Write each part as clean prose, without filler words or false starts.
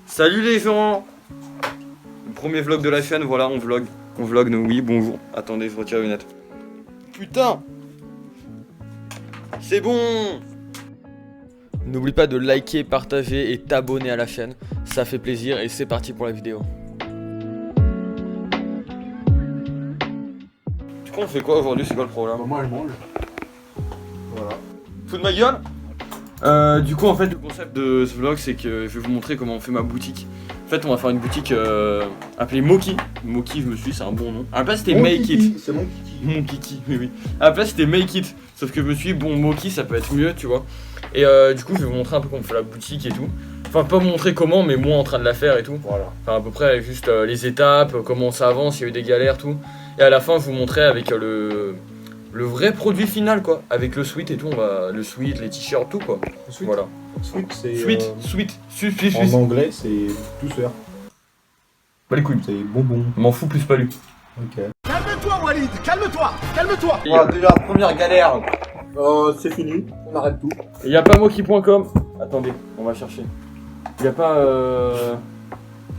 Salut les gens. Premier vlog de la chaîne, voilà, on vlog. On vlog, nous, oui, bonjour. Attendez, je retire les lunettes. Putain. C'est bon. N'oublie pas de liker, partager et t'abonner à la chaîne. Ça fait plaisir et c'est parti pour la vidéo. Du coup, on fait quoi aujourd'hui? C'est quoi le problème? Moi, je mange. Voilà. Fous de ma gueule. Du coup, en fait, le concept de ce vlog, c'est que je vais vous montrer comment on fait ma boutique. En fait, on va faire une boutique appelée Moki. Moki, je me suis dit, c'est un bon nom. À la place, c'était Make It. C'est mon kiki. Mon kiki, oui. À la place, c'était Make It. Sauf que je me suis dit, bon, Moki, ça peut être mieux, tu vois. Et du coup, je vais vous montrer un peu comment on fait la boutique et tout. Enfin, pas vous montrer comment, mais moi en train de la faire et tout. Voilà. Enfin, à peu près juste les étapes, comment ça avance, il y a eu des galères, tout. Et à la fin, je vous montrerai avec le vrai produit final, quoi. Avec le sweat et tout, on va. Le sweat, les t-shirts, tout, quoi. Sweet. Voilà. Sweet, c'est. Sweet. En anglais, c'est douceur. Pas les couilles. C'est bonbon. M'en fous plus pas lui. Ok. Calme-toi Walid, calme-toi, calme-toi. Déjà, première galère. C'est fini. On arrête tout. Il y a pas moki.com. Attendez, on va chercher. Il y a pas.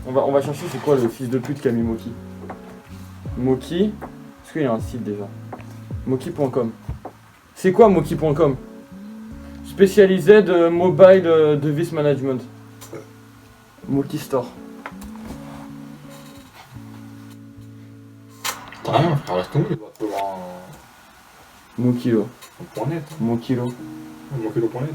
On va chercher, c'est quoi le fils de pute qui a mis Moki? Moki. Est-ce qu'il y a un site déjà? Moki.com. C'est quoi Moki.com? Spécialisé de mobile device management. Moki Store. Ah, frère, laisse tomber. Il va falloir Mokilo. un point net. Mokilo. Mokilo.net.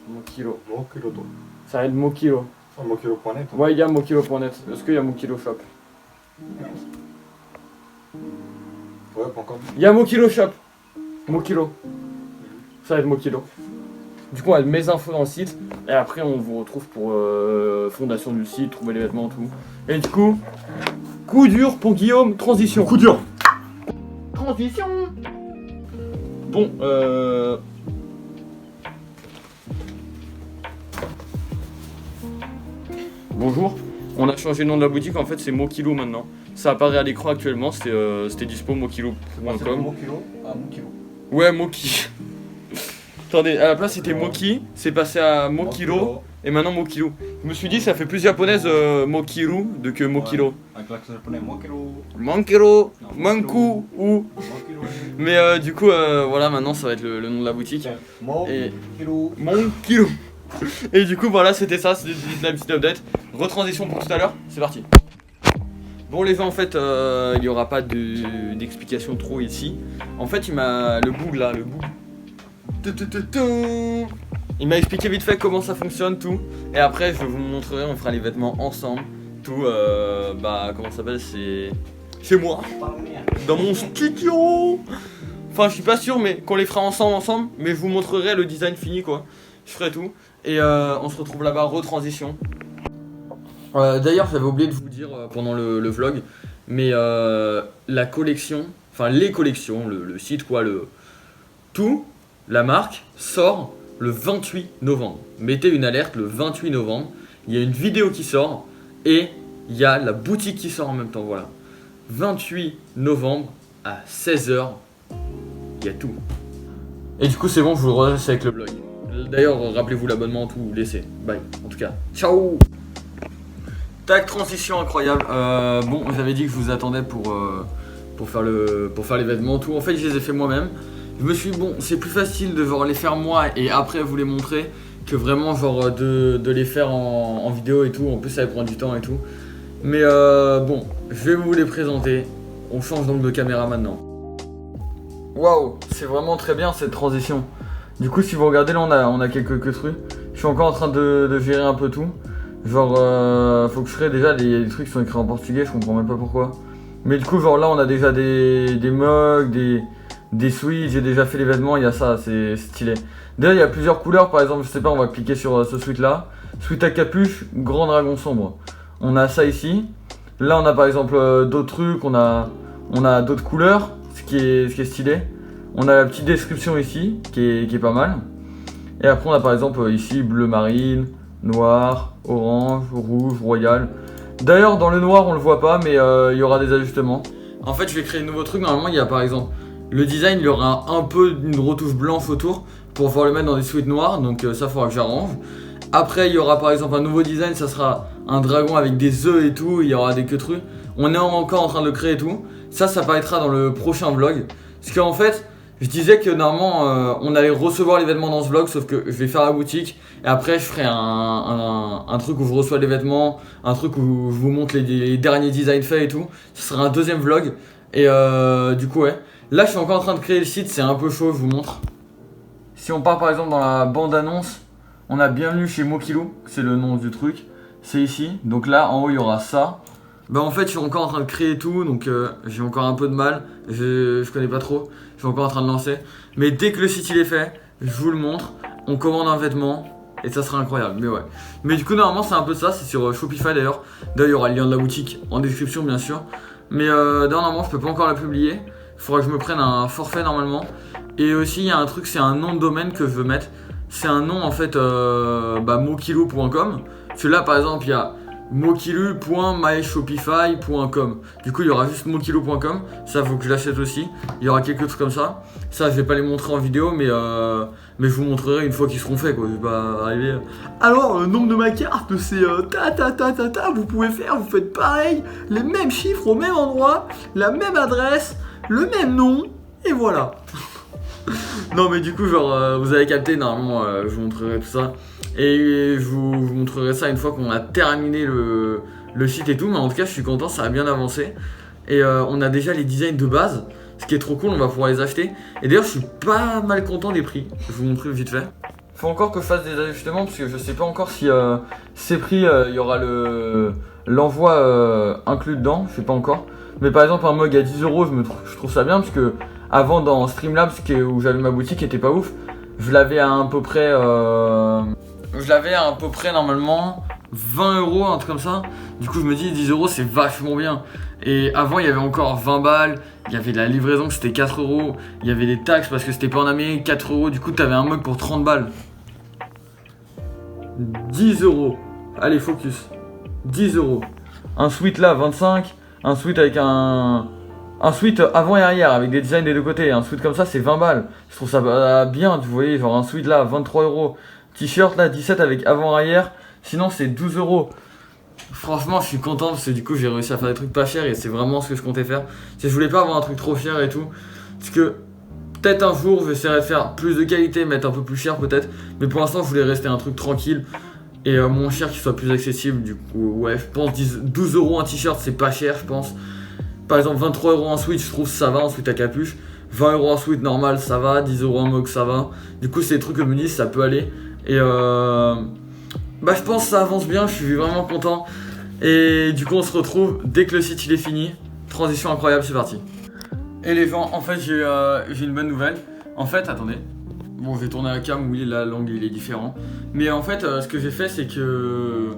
Mokilo. Mokilo, toi. Ça va être Mokilo. Mokilo.net. Ouais, il y a Mokilo.net. Est-ce qu'il y a Mokilo Shop? Ouais, pas encore. Il y a Mokilo Shop. Mokilo. Ça va être Mokilo. Du coup, on a mes infos dans le site. Et après, on vous retrouve pour fondation du site, trouver les vêtements, tout. Et du coup, coup dur pour Guillaume, transition. Coup dur. Transition. Bon, bonjour. On a changé le nom de la boutique. En fait, c'est Mokilo maintenant. Ça apparaît à l'écran actuellement. C'était dispo mokilo.com. Mokilo à Mokilo. Ouais, Moki. Attendez, à la place c'était Moki, c'est passé à Mokilo et maintenant Mokilo. Je me suis dit ça fait plus japonaise Mokiru que Mokilo. Avec l'accent japonais, Mokilo. Monkiro, Non, Manku ou. Mokilo. Mais du coup voilà maintenant ça va être le nom de la boutique. Mokilo. Monkilo. Et du coup voilà c'était ça, c'était la petite update. Retransition pour tout à l'heure, c'est parti. Bon les gens en fait il n'y aura pas d'explication trop ici. En fait il m'a le boug là, le boug. Il m'a expliqué vite fait comment ça fonctionne tout. Et après je vous montrerai, on fera les vêtements ensemble. Tout comment ça s'appelle, c'est chez moi. Dans mon studio. Enfin je suis pas sûr mais qu'on les fera ensemble. Mais je vous montrerai le design fini quoi. Je ferai tout. Et on se retrouve là-bas, retransition. D'ailleurs j'avais oublié de vous dire pendant le vlog. Mais la collection, enfin les collections, le site quoi, tout. La marque sort le 28 novembre. Mettez une alerte le 28 novembre. Il y a une vidéo qui sort et il y a la boutique qui sort en même temps. Voilà. 28 novembre à 16h. Il y a tout. Et du coup, c'est bon, je vous laisse avec le blog. D'ailleurs, rappelez-vous l'abonnement, tout, laissez. Bye. En tout cas, ciao. Tac, transition incroyable. Bon, j'avais dit que je vous attendais pour faire les vêtements, tout. En fait, je les ai fait moi-même. Je me suis dit, bon, c'est plus facile de genre les faire moi et après vous les montrer que vraiment genre de les faire en vidéo et tout. En plus ça va prendre du temps et tout. Mais bon, je vais vous les présenter. On change donc de caméra maintenant. Waouh, c'est vraiment très bien cette transition. Du coup si vous regardez là on a quelques trucs. Je suis encore en train de gérer un peu tout. Genre faut que je crée déjà des trucs qui sont écrits en portugais, je comprends même pas pourquoi. Mais du coup genre là on a déjà des mugs, des sweats, j'ai déjà fait les vêtements, il y a ça, c'est stylé. D'ailleurs il y a plusieurs couleurs, par exemple, je sais pas, on va cliquer sur ce sweat là. Sweat à capuche, grand dragon sombre. On a ça ici. Là on a par exemple d'autres trucs, on a d'autres couleurs, ce qui est stylé. On a la petite description ici, qui est pas mal. Et après on a par exemple ici bleu marine, noir, orange, rouge, royal. D'ailleurs dans le noir on le voit pas, mais il y aura des ajustements. En fait je vais créer de nouveaux trucs, normalement il y a par exemple le design, il y aura un peu une retouche blanche autour pour pouvoir le mettre dans des sweats noirs, donc ça faudra que j'arrange. Après, il y aura par exemple un nouveau design, ça sera un dragon avec des œufs et tout, il y aura des queues. On est encore en train de le créer et tout. Ça paraîtra dans le prochain vlog. Parce qu'en fait, je disais que normalement on allait recevoir les vêtements dans ce vlog, sauf que je vais faire la boutique et après je ferai un truc où je reçois les vêtements, un truc où je vous montre les derniers designs faits et tout. Ce sera un deuxième vlog et du coup ouais. Là je suis encore en train de créer le site, c'est un peu chaud, je vous montre. Si on part par exemple dans la bande annonce, on a bienvenue chez Mokilou, c'est le nom du truc, c'est ici. Donc là en haut il y aura ça. Bah en fait je suis encore en train de créer tout, donc j'ai encore un peu de mal, je connais pas trop, je suis encore en train de lancer. Mais dès que le site il est fait, je vous le montre, on commande un vêtement et ça sera incroyable, mais ouais. Mais du coup normalement c'est un peu ça, c'est sur Shopify d'ailleurs. D'ailleurs il y aura le lien de la boutique en description bien sûr. Mais normalement je peux pas encore la publier, il faudra que je me prenne un forfait normalement. Et aussi il y a un truc, c'est un nom de domaine que je veux mettre. C'est un nom en fait mokilou.com. Parce que là par exemple il y a mokilu.myshopify.com. Du coup il y aura juste mokilu.com. Ça faut que je l'achète aussi. Il y aura quelques trucs comme ça. Ça je vais pas les montrer en vidéo, mais je vous montrerai une fois qu'ils seront faits quoi. Je vais pas arriver. Alors le nombre de ma carte c'est vous pouvez faire, vous faites pareil, les mêmes chiffres au même endroit, la même adresse, le même nom, et voilà. Non mais du coup genre vous avez capté, normalement je vous montrerai tout ça. Et je vous montrerai ça une fois qu'on a terminé le site et tout. Mais en tout cas je suis content, ça a bien avancé. Et on a déjà les designs de base, ce qui est trop cool, on va pouvoir les acheter. Et d'ailleurs je suis pas mal content des prix, je vous montrer vite fait. Faut encore que je fasse des ajustements parce que je sais pas encore si ces prix il y aura l'envoi inclus dedans, je sais pas encore. Mais par exemple un mug à 10 €, je trouve ça bien parce que avant dans Streamlabs où j'avais ma boutique qui était pas ouf, je l'avais à peu près normalement 20 €, un truc comme ça. Du coup je me dis 10 € c'est vachement bien. Et avant il y avait encore 20 balles, il y avait de la livraison c'était 4 €, il y avait des taxes parce que c'était pas en Amérique, 4 €, du coup t'avais un mug pour 30 balles. 10 €. Allez focus. 10 €. Un sweat là 25, un sweat avec un sweat avant et arrière avec des designs des deux côtés, un sweat comme ça c'est 20 balles. Je trouve ça bien, vous voyez, genre un sweat là 23 €, t-shirt là 17 avec avant arrière, sinon c'est 12 €. Franchement je suis content parce que du coup j'ai réussi à faire des trucs pas chers et c'est vraiment ce que je comptais faire. Je voulais pas avoir un truc trop cher et tout, parce que peut-être un jour j'essaierai de faire plus de qualité, mettre un peu plus cher peut-être, mais pour l'instant je voulais rester un truc tranquille et moins cher, qui soit plus accessible. Du coup ouais, je pense 12 € un t-shirt c'est pas cher je pense. Par exemple 23 € en sweat je trouve ça va, en sweat à capuche. 20 € en sweat normal ça va, 10 € en mug ça va. Du coup c'est des trucs que je me dis ça peut aller. Et je pense que ça avance bien, je suis vraiment content. Et du coup on se retrouve dès que le site il est fini. Transition incroyable, c'est parti. Et les gens, en fait j'ai une bonne nouvelle. En fait attendez, bon je vais tourner la cam, oui la langue il est différent. Mais en fait ce que j'ai fait c'est que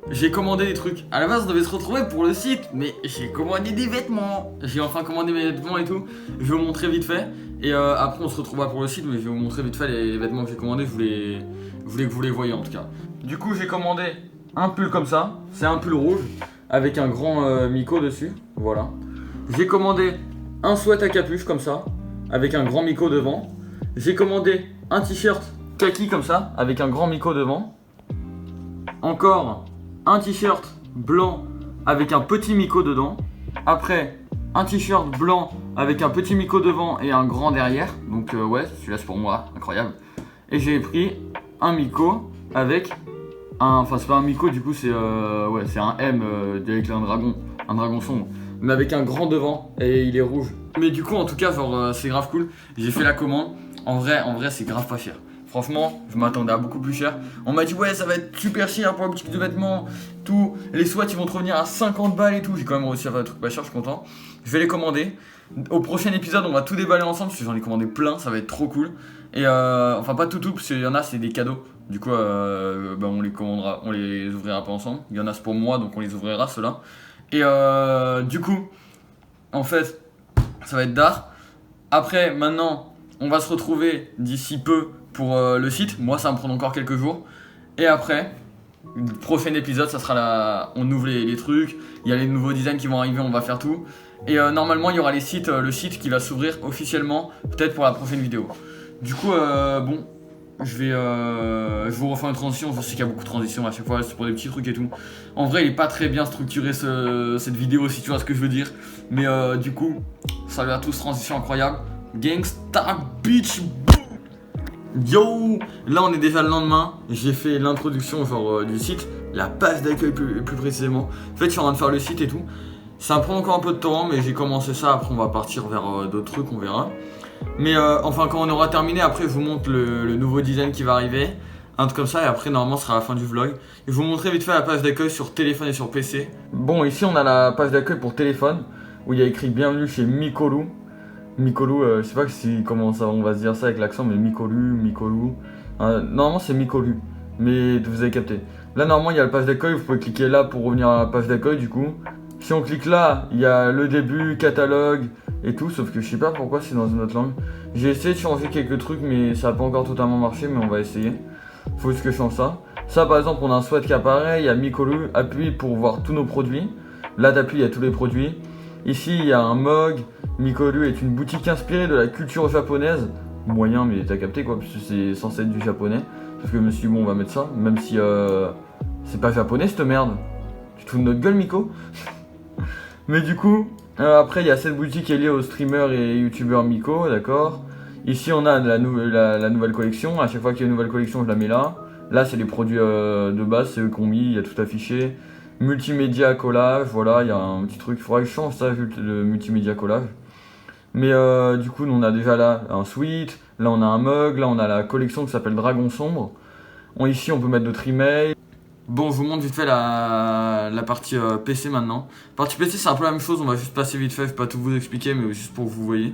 j'ai commandé des trucs. À la base on devait se retrouver pour le site, mais j'ai commandé des vêtements. J'ai enfin commandé mes vêtements et tout. Je vais vous montrer vite fait. Et après on se retrouvera pour le site, mais je vais vous montrer vite fait les vêtements que j'ai commandés. Je voulais que vous les voyiez en tout cas. Du coup j'ai commandé un pull comme ça. C'est un pull rouge avec un grand Miko dessus. Voilà. J'ai commandé un sweat à capuche comme ça, avec un grand Miko devant. J'ai commandé un t-shirt kaki comme ça, avec un grand Miko devant. Encore un t-shirt blanc avec un petit Miko dedans. Après un t-shirt blanc avec un petit Miko devant et un grand derrière. Donc ouais, celui-là c'est pour moi, incroyable. Et j'ai pris un Miko avec enfin c'est pas un Miko du coup, c'est c'est un M avec un dragon sombre, mais avec un grand devant et il est rouge. Mais du coup en tout cas genre c'est grave cool. J'ai fait la commande. En vrai c'est grave pas cher. Franchement, je m'attendais à beaucoup plus cher. On m'a dit ouais ça va être super cher pour la boutique de vêtements, tout. Les sweats ils vont te revenir à 50 balles et tout. J'ai quand même réussi à faire des trucs pas chers, je suis content. Je vais les commander. Au prochain épisode on va tout déballer ensemble parce que j'en ai commandé plein, ça va être trop cool. Et enfin pas tout parce qu'il y en a c'est des cadeaux. Du coup on les commandera, on les ouvrira pas ensemble. Il y en a c'est pour moi donc on les ouvrira ceux-là. Et du coup en fait ça va être d'art. Après maintenant on va se retrouver d'ici peu pour le site. Moi ça va me prendre encore quelques jours. Et après le prochain épisode ça sera on ouvre les trucs. Il y a les nouveaux designs qui vont arriver, on va faire tout. Et normalement il y aura le site qui va s'ouvrir officiellement peut-être pour la prochaine vidéo. Du coup bon je vous refais une transition. Je sais qu'il y a beaucoup de transitions à chaque fois, c'est pour des petits trucs et tout. En vrai, il est pas très bien structuré cette vidéo, si tu vois ce que je veux dire. Mais du coup, salut à tous, transition incroyable. Gangsta Beach. Yo, là on est déjà le lendemain. J'ai fait l'introduction genre du site, la page d'accueil plus précisément. En fait, je suis en train de faire le site et tout. Ça me prend encore un peu de temps, mais j'ai commencé ça. Après, on va partir vers d'autres trucs, on verra. Mais enfin, quand on aura terminé, après, je vous montre le nouveau design qui va arriver. Un truc comme ça, et après, normalement, ce sera la fin du vlog. Je vais vous montrer vite fait la page d'accueil sur téléphone et sur PC. Bon, ici, on a la page d'accueil pour téléphone, où il y a écrit bienvenue chez Mikolou. Mikolou, je sais pas comment ça, on va se dire ça avec l'accent, mais Mikolou. Normalement, c'est Mikolou, mais vous avez capté. Là, normalement, il y a la page d'accueil, vous pouvez cliquer là pour revenir à la page d'accueil, du coup. Si on clique là, il y a le début, catalogue et tout, sauf que je sais pas pourquoi c'est dans une autre langue. J'ai essayé de changer quelques trucs, mais ça n'a pas encore totalement marché, mais on va essayer. Faut juste que je change ça. Ça, par exemple, on a un sweat qui apparaît, il y a Mikolou, appuie pour voir tous nos produits. Là, t'appuies, il y a tous les produits. Ici, il y a un mug. Mikolou est une boutique inspirée de la culture japonaise. Moyen, mais t'as capté quoi, parce que c'est censé être du japonais. Sauf que je me suis dit, bon, on va mettre ça, même si c'est pas japonais cette merde. Tu te fous de notre gueule, Miko? Mais du coup, après il y a cette boutique qui est liée au streamer et youtubeur Miko, d'accord. Ici on a la nouvelle collection, à chaque fois qu'il y a une nouvelle collection je la mets là. Là c'est les produits de base, c'est eux qu'on mis, il y a tout affiché. Multimédia collage, voilà, il y a un petit truc, il faudra que je change ça vu le multimédia collage. Mais du coup on a déjà là un sweat, là on a un mug, là on a la collection qui s'appelle Dragon Sombre. Ici on peut mettre d'autres emails. Bon, je vous montre vite fait la partie PC maintenant. Partie PC, c'est un peu la même chose, on va juste passer vite fait, je vais pas tout vous expliquer, mais juste pour que vous voyez.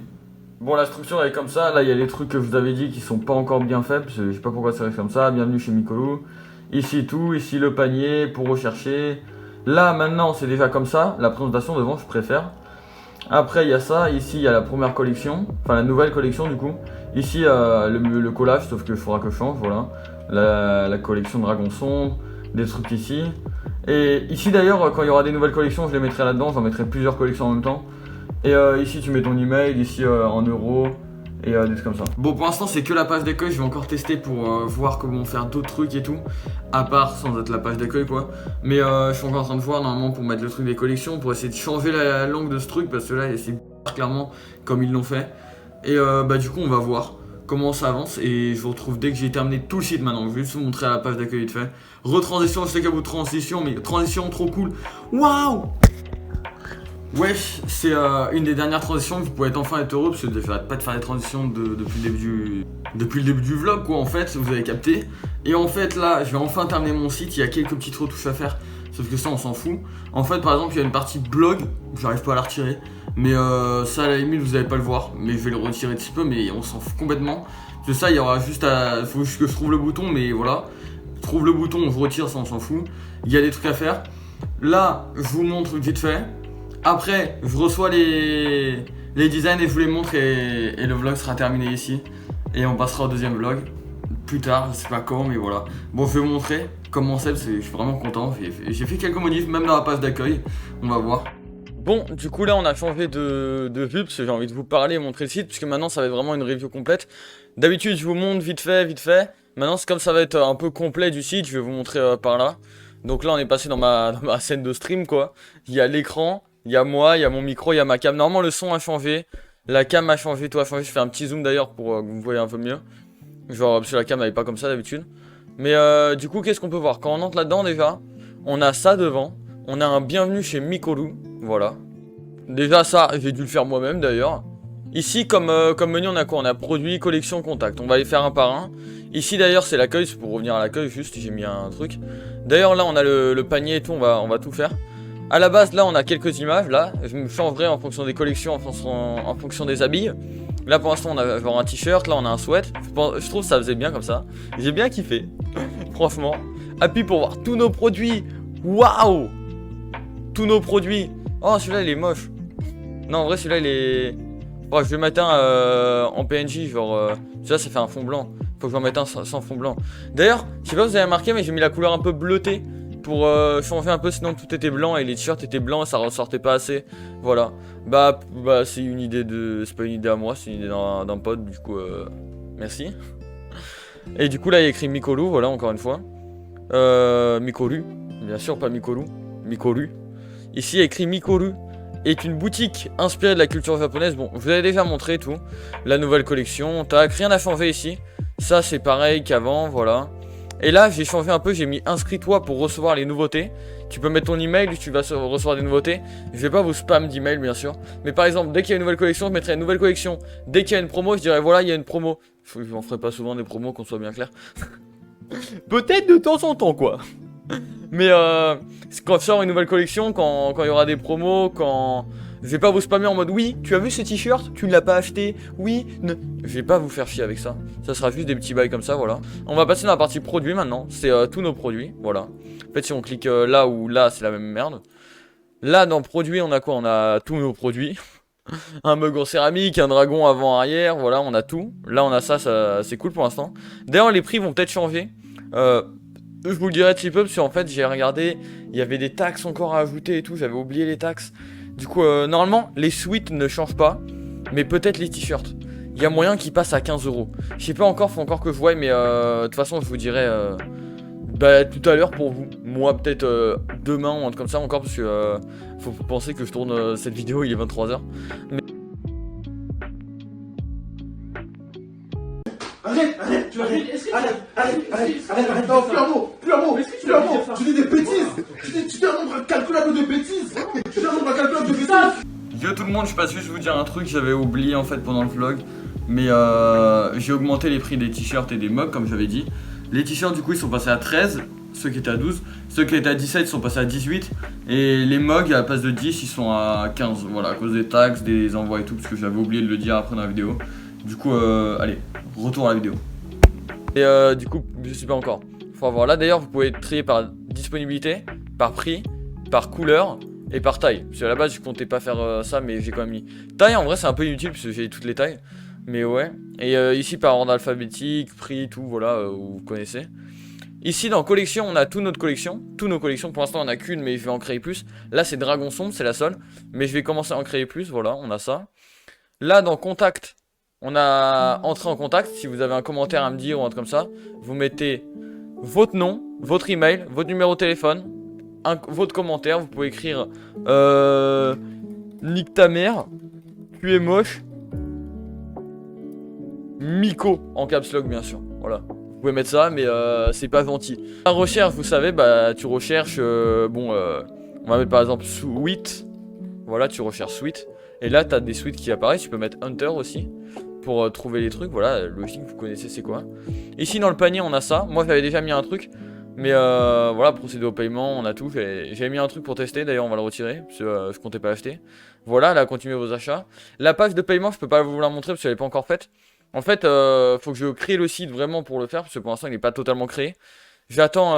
Bon, la structure elle est comme ça, là il y a les trucs que je vous avais dit qui sont pas encore bien faits, parce que je sais pas pourquoi ça reste comme ça. Bienvenue chez Mikolou. Ici tout, ici le panier pour rechercher. Là maintenant c'est déjà comme ça, la présentation devant je préfère. Après il y a ça, ici il y a la première collection, enfin la nouvelle collection du coup. Ici le collage, sauf que il faudra que je change, voilà. La collection Dragon Sombre. Des trucs ici. Et ici d'ailleurs, quand il y aura des nouvelles collections, je les mettrai là-dedans. J'en mettrai plusieurs collections en même temps. Et ici, tu mets ton email. Ici, en euros. Et des trucs comme ça. Bon, pour l'instant, c'est que la page d'accueil. Je vais encore tester pour voir comment faire d'autres trucs et tout. À part, sans être la page d'accueil, quoi. Mais je suis encore en train de voir, normalement, pour mettre le truc des collections. Pour essayer de changer la langue de ce truc. Parce que là, c'est clairement comme ils l'ont fait. Et bah, du coup, on va voir comment ça avance, et je vous retrouve dès que j'ai terminé tout le site maintenant. Je vais juste vous montrer à la page d'accueil vite fait. Retransition, je sais qu'il y a beaucoup de transition, mais transition trop cool. Waouh! Wesh, c'est une des dernières transitions que vous pouvez enfin être heureux, parce que j'arrête pas de faire des transitions depuis le début du vlog quoi, en fait, vous avez capté. Et en fait là, je vais enfin terminer mon site, il y a quelques petites retouches à faire, sauf que ça on s'en fout. En fait par exemple il y a une partie blog, j'arrive pas à la retirer. Mais ça à la limite vous allez pas le voir, mais je vais le retirer un petit peu, mais on s'en fout complètement. De ça il y aura juste à... faut juste que je trouve le bouton, mais voilà. Je trouve le bouton, je retire, ça on s'en fout. Il y a des trucs à faire. Là je vous montre vite fait. Après je reçois les designs et je vous les montre, et le vlog sera terminé ici. Et on passera au deuxième vlog plus tard, je sais pas quand, mais voilà. Bon, je vais vous montrer comment c'est, parce que je suis vraiment content. J'ai fait quelques modifs, même dans la page d'accueil. On va voir. Bon, du coup là on a changé de vue parce que j'ai envie de vous parler et montrer le site, puisque maintenant ça va être vraiment une review complète. D'habitude je vous montre vite fait. Maintenant c'est comme ça va être un peu complet du site, je vais vous montrer par là. Donc là on est passé dans ma scène de stream quoi. Il y a l'écran, il y a moi, il y a mon micro, il y a ma cam. Normalement le son a changé, la cam a changé, tout a changé. Je fais un petit zoom d'ailleurs pour que vous voyez un peu mieux. Genre parce que la cam elle est pas comme ça d'habitude. Mais du coup qu'est-ce qu'on peut voir? Quand on entre là-dedans déjà, on a ça devant. On a un bienvenue chez Mikolou, voilà. Déjà ça, j'ai dû le faire moi-même d'ailleurs. Ici comme menu on a quoi? On a produit, collection, contact. On va les faire un par un. Ici d'ailleurs c'est l'accueil, c'est pour revenir à l'accueil juste, j'ai mis un truc. D'ailleurs là on a le panier et tout, on va tout faire. À la base là on a quelques images, là je me changerai en fonction des collections, en fonction des habits. Là pour l'instant on a genre un t-shirt, là on a un sweat. Je trouve que ça faisait bien comme ça. J'ai bien kiffé, franchement. Appuie pour voir tous nos produits. Waouh! Tous nos produits. Oh celui-là il est moche. Non en vrai celui-là il est... Oh, je vais mettre un en PNJ genre... Celui-là ça fait un fond blanc. Faut que j'en mette un sans fond blanc. D'ailleurs, je sais pas si vous avez remarqué mais j'ai mis la couleur un peu bleutée. Pour changer un peu, sinon tout était blanc et les t-shirts étaient blancs et ça ressortait pas assez. Voilà. Bah c'est une idée de... C'est pas une idée à moi, c'est une idée d'un pote, du coup merci. Et du coup là il y a écrit Mikolu, voilà encore une fois. Mikolu, bien sûr pas Mikolu, Mikolu. Ici il y a écrit Mikolu, est une boutique inspirée de la culture japonaise. Bon, je vous avais déjà montré tout. La nouvelle collection, tac, rien n'a changé ici. Ça c'est pareil qu'avant, voilà. Et là j'ai changé un peu, j'ai mis inscris-toi pour recevoir les nouveautés. Tu peux mettre ton email, tu vas recevoir des nouveautés. Je vais pas vous spam d'email bien sûr. Mais par exemple, dès qu'il y a une nouvelle collection, je mettrai une nouvelle collection. Dès qu'il y a une promo, je dirais voilà, il y a une promo. Je n'en ferai pas souvent des promos, qu'on soit bien clair. Peut-être de temps en temps quoi. Mais quand je sors une nouvelle collection, quand il y aura des promos, quand... Je vais pas vous spammer en mode oui, tu as vu ce t-shirt, tu ne l'as pas acheté, oui, ne... Je vais pas vous faire chier avec ça. Ça sera juste des petits bails comme ça, voilà. On va passer dans la partie produits maintenant. C'est tous nos produits, voilà. En fait, si on clique là ou là, c'est la même merde. Là, dans produits, on a quoi? On a tous nos produits. Un mug en céramique, un dragon avant-arrière, voilà, on a tout. Là, on a ça c'est cool pour l'instant. D'ailleurs, les prix vont peut-être changer. Je vous le dirai un petit peu, parce qu'en fait, j'ai regardé, il y avait des taxes encore à ajouter et tout, j'avais oublié les taxes. Du coup, normalement, les suites ne changent pas, mais peut-être les t-shirts. Il y a moyen qu'ils passent à 15 €. Je sais pas encore, faut encore que je voie, mais de toute façon, je vous dirai tout à l'heure pour vous. Moi, peut-être demain ou un truc comme ça encore, parce que faut penser que je tourne cette vidéo, il est 23 h. Mais... Arrête, tu arrêtes. Arrête, non, plus un mot. Tu dis des bêtises. Tu dis un nombre incalculable de bêtises. Yo tout le monde, je suis pas sûr, je vais vous dire un truc, j'avais oublié en fait pendant le vlog. Mais j'ai augmenté les prix des t-shirts et des mugs comme j'avais dit. Les t-shirts du coup ils sont passés à 13, ceux qui étaient à 12. Ceux qui étaient à 17 sont passés à 18. Et les mugs à la place de 10 ils sont à 15. Voilà, à cause des taxes, des envois et tout, parce que j'avais oublié de le dire après dans la vidéo. Du coup allez, retour à la vidéo. Et du coup je sais pas encore, faut voir là. D'ailleurs vous pouvez trier par disponibilité, par prix, par couleur et par taille. Parce qu'à la base je comptais pas faire ça, mais j'ai quand même mis taille. En vrai c'est un peu inutile parce que j'ai toutes les tailles. Mais ouais. Et ici par ordre alphabétique, prix, tout, voilà, vous connaissez. Ici dans collection, on a toute notre collection. Tous nos collections, pour l'instant on a qu'une, mais je vais en créer plus. Là c'est Dragon Sombre, c'est la seule. Mais je vais commencer à en créer plus, voilà, on a ça. Là dans contact, on a entré en contact. Si vous avez un commentaire à me dire ou un truc comme ça, vous mettez votre nom, votre email, votre numéro de téléphone, votre commentaire. Vous pouvez écrire nique ta mère, tu es moche, Miko en caps lock bien sûr, voilà. Vous pouvez mettre ça, mais c'est pas gentil. La recherche, vous savez, bah tu recherches, on va mettre par exemple sweet. Voilà, tu recherches sweet. Et là, t'as des suites qui apparaissent, tu peux mettre Hunter aussi. Pour trouver les trucs, voilà, logique, vous connaissez c'est quoi. Ici dans le panier, on a ça. Moi j'avais déjà mis un truc. Mais voilà, procéder au paiement, on a tout. J'avais mis un truc pour tester, d'ailleurs on va le retirer. Parce que je comptais pas acheter. Voilà, là, continuez vos achats. La page de paiement, je peux pas vous la montrer parce qu'elle est pas encore faite. En fait, faut que je crée le site vraiment pour le faire, parce que pour l'instant il n'est pas totalement créé. J'attends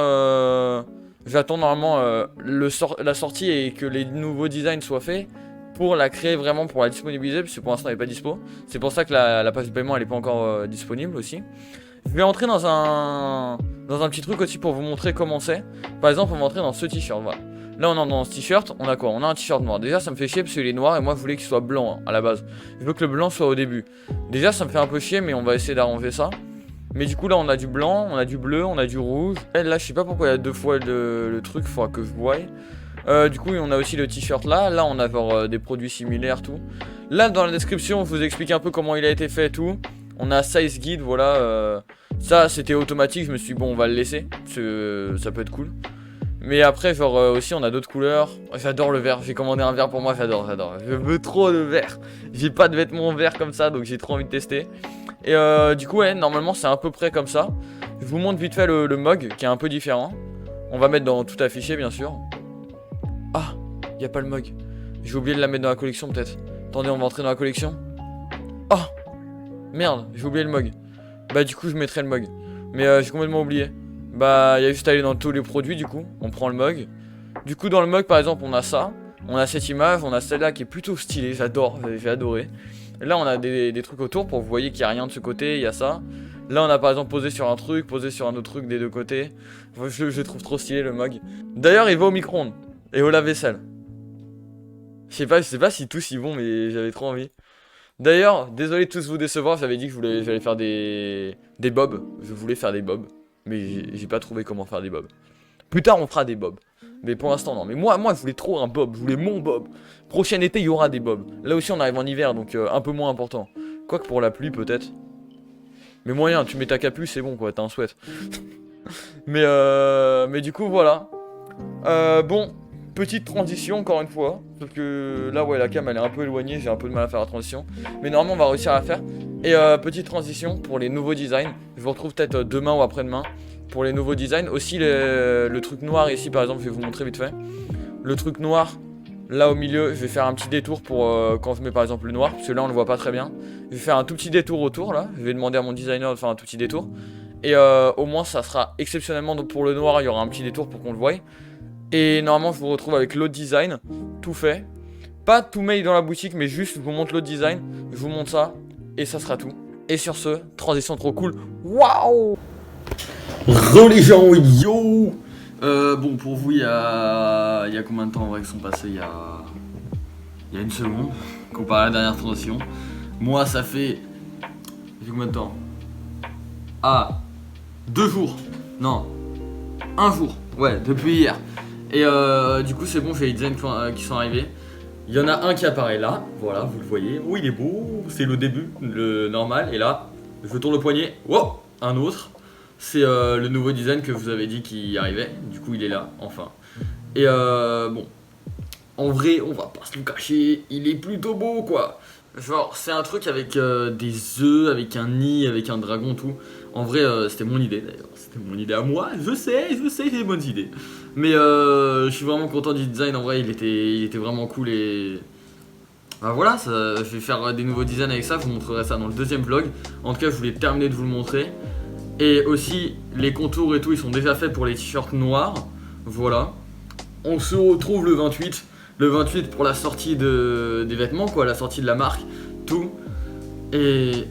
normalement la sortie et que les nouveaux designs soient faits pour la créer vraiment, pour la disponibiliser, parce que pour l'instant elle n'est pas dispo. C'est pour ça que la page de paiement elle n'est pas encore disponible aussi. Je vais entrer dans un petit truc aussi pour vous montrer comment c'est. Par exemple, on va entrer dans ce t-shirt, voilà. Là on est dans ce t-shirt, on a quoi? On a un t-shirt noir. Déjà ça me fait chier parce qu'il est noir et moi je voulais qu'il soit blanc hein, à la base. Je veux que le blanc soit au début. Déjà ça me fait un peu chier, mais on va essayer d'arranger ça. Mais du coup là on a du blanc, on a du bleu, on a du rouge. Et là je sais pas pourquoi il y a deux fois le truc, il faudra que je voie. Du coup on a aussi le t-shirt là. Là on a genre des produits similaires tout. Là dans la description je vous explique un peu comment il a été fait et tout. On a size guide, voilà. Ça c'était automatique, je me suis dit bon on va le laisser, parce que ça peut être cool. Mais après genre aussi on a d'autres couleurs. J'adore le vert, j'ai commandé un vert pour moi, j'adore. Je veux trop le vert. J'ai pas de vêtements verts comme ça, donc j'ai trop envie de tester. Et du coup ouais, normalement c'est à peu près comme ça. Je vous montre vite fait le mug qui est un peu différent. On va mettre dans tout affiché bien sûr. Ah, y a pas le mug. J'ai oublié de la mettre dans la collection peut-être. Attendez, on va entrer dans la collection. Oh, merde, j'ai oublié le mug. Bah du coup je mettrai le mug. Mais j'ai complètement oublié. Bah il y a juste à aller dans tous les produits du coup. On prend le mug. Du coup dans le mug par exemple on a ça. On a cette image, on a celle-là qui est plutôt stylée. J'adore, j'ai adoré. Et là on a des trucs autour pour que vous voyez qu'il n'y a rien de ce côté, il y a ça. Là on a par exemple posé sur un truc, posé sur un autre truc des deux côtés. Je trouve trop stylé le mug. D'ailleurs il va au micro-ondes et au lave-vaisselle. Je sais pas si tous y vont, mais j'avais trop envie. D'ailleurs, désolé de tous vous décevoir, j'avais dit que j'allais faire des bobs. Je voulais faire des bobs, mais j'ai pas trouvé comment faire des bobs. Plus tard, on fera des bobs. Mais pour l'instant, non. Mais moi, je voulais trop un bob. Je voulais mon bob. Prochain été, il y aura des bobs. Là aussi, on arrive en hiver, donc un peu moins important. Quoique pour la pluie, peut-être. Mais moyen, tu mets ta capuche, c'est bon, quoi. T'as un sweat. mais du coup, voilà. Bon, petite transition, encore une fois. Parce que là, ouais, la cam, elle est un peu éloignée. J'ai un peu de mal à faire la transition. Mais normalement, on va réussir à la faire. Et petite transition pour les nouveaux designs. Je vous retrouve peut-être demain ou après-demain. Pour les nouveaux designs, aussi le truc noir ici par exemple, je vais vous montrer vite fait. Le truc noir, là au milieu, je vais faire un petit détour pour quand je mets par exemple le noir, parce que là on le voit pas très bien. Je vais faire un tout petit détour autour là, je vais demander à mon designer de faire un tout petit détour. Et au moins ça sera exceptionnellement, donc pour le noir il y aura un petit détour pour qu'on le voie. Et normalement je vous retrouve avec l'autre design, tout fait. Pas tout made dans la boutique, mais juste je vous montre l'autre design, je vous montre ça, et ça sera tout. Et sur ce, transition trop cool, waouh! Les gens, yo. Bon, pour vous, il y a combien de temps en vrai qu'ils sont passés? Il y a une seconde, comparé à la dernière transition. Moi, ça fait combien de temps? Ah, 2 jours. Non, 1 jour. Ouais, depuis hier. Et du coup, c'est bon, j'ai les designs qui sont arrivés. Il y en a un qui apparaît là, voilà, vous le voyez. Oh, il est beau, c'est le début, le normal. Et là, je tourne le poignet. Wow, un autre. C'est le nouveau design que vous avez dit qui arrivait. Du coup, il est là, enfin. Et bon, en vrai, on va pas se le cacher, il est plutôt beau, quoi. Genre, c'est un truc avec des œufs, avec un nid, avec un dragon, tout. En vrai, c'était mon idée, d'ailleurs. C'était mon idée à moi. Je sais, j'ai des bonnes idées. Mais je suis vraiment content du design. En vrai, il était vraiment cool et... Bah voilà, je vais faire des nouveaux designs avec ça. Je vous montrerai ça dans le deuxième vlog. En tout cas, je voulais terminer de vous le montrer. Et aussi, les contours et tout, ils sont déjà faits pour les t-shirts noirs. Voilà. On se retrouve le 28. Le 28 pour la sortie des vêtements, quoi. La sortie de la marque. Tout. Et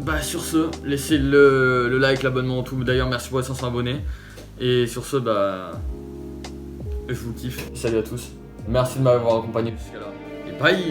bah sur ce, laissez le like, l'abonnement, tout. D'ailleurs, merci pour les 500 abonnés. Et sur ce, bah... je vous kiffe. Salut à tous. Merci de m'avoir accompagné jusqu'à là. Et bye!